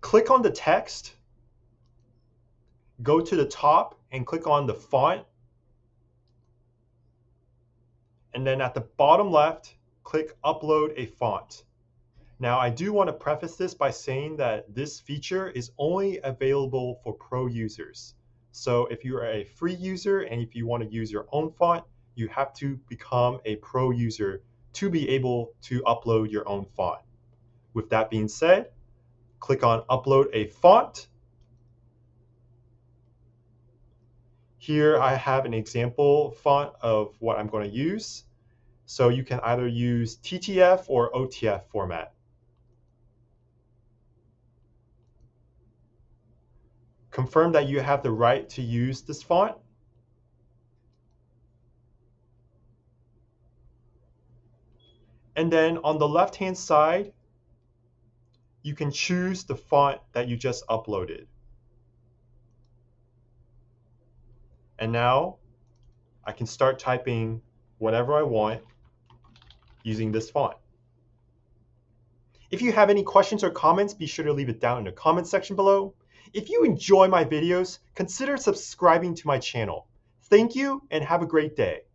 click on the text, go to the top and click on the font, and then at the bottom left, click Upload a Font. Now, I do want to preface this by saying that this feature is only available for pro users. So if you are a free user and if you want to use your own font, you have to become a pro user to be able to upload your own font. With that being said, click on Upload a Font. Here I have an example font of what I'm going to use. So you can either use TTF or OTF format. Confirm that you have the right to use this font. And then on the left-hand side, you can choose the font that you just uploaded. And now I can start typing whatever I want using this font. If you have any questions or comments, be sure to leave it down in the comment section below. If you enjoy my videos, consider subscribing to my channel. Thank you and have a great day.